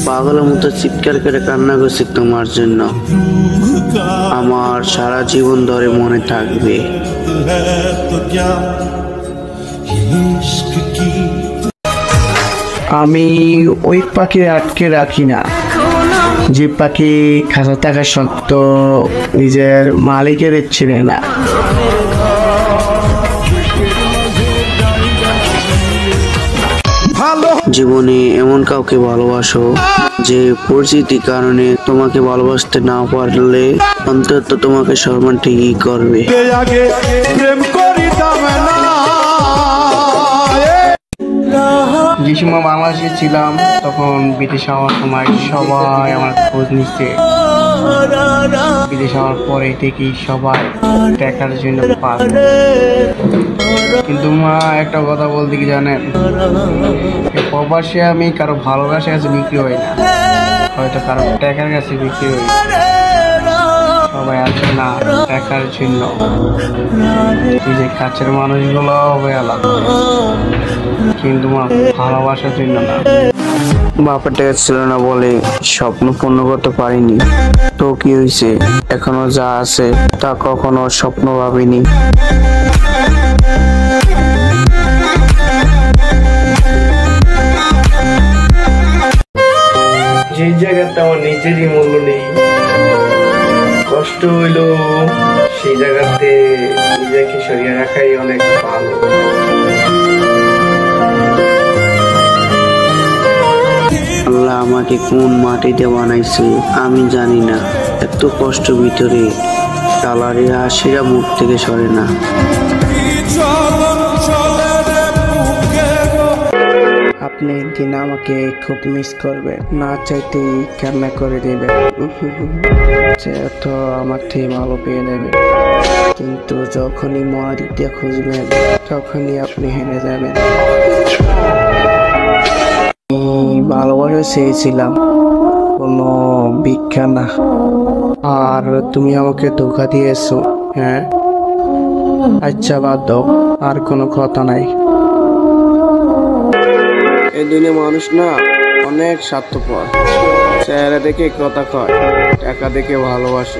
পাগলের মতো চিৎকার করে কান্না করছি তোমার জন্য, আমার সারা জীবন ধরে মনে থাকবে। আমি ওই পাখি আটকে রাখি না যে পাখি খাঁচা থাকা সত্ত্বেও নিজের মালিকের ছিঁড়ে না। জীবনে এমন কাউকে ভালোবাসো যে পরিচিতির কারণে তোমাকে ভালোবাসতে না পারলে অন্তত তোমাকে সম্মান ঠিকই করবে। যে সময় বাংলাদেশে ছিলাম তখন বিদেশ হওয়ার সময় সবাই আমার খোঁজ নিচ্ছে। বিদেশ হওয়ার পরে থেকেই সবাই দেখার জন্য পাগল। কিন্তু মা একটা কথা বলতে কি জানেন, প্রবাসে আমি কারো ভালোবাসার কাছে বিক্রি হই না, হয়তো কারো টাকার কাছে বিক্রি হই। সবাই আছে না দেখার জন্য, যে কাছের মানুষগুলো হবে আলাদা, কিন্তু মা ভালোবাসার জন্য না। বাপের টাকা ছিল না বলে স্বপ্ন পূর্ণ করতে পারিনি, তো কি হয়েছে, এখনো যা আছে তা কখনো স্বপ্ন ভাবিনি। যে জায়গাতে আমার নিজেরই মূল্য নেই, কষ্ট হইল সেই জায়গাতে নিজেকে সরিয়ে রাখাই অনেক ভালো। আল্লাহ আমাকে কোন মাটিতে বানাইছে আমি জানি না, এত কষ্ট ভিতরে টালারিয়া আশিরা মুখ থেকে সরে না। আপনি একদিন আমাকে খুব মিস করবেন, না চাইতেই কান্না করে দেবেন, তো আমার থেকে ভালো পেয়ে নেবেন। কিন্তু যখনই মহাদিতে খুঁজবেন তখনই আপনি হেরে যাবেন। ভালোবাসা চেয়েছিলাম, কোনো ভিক্ষা না, আর তুমি আমাকে ধোঁকা দিয়েছো। হ্যাঁ আচ্ছা বাদ দাও, আর কোনো কথা নাই। এই দুনিয়া মানুষ না অনেক স্বার্থপর, চেহারা দেখে কথা কয়, টাকা দেখে ভালোবাসে।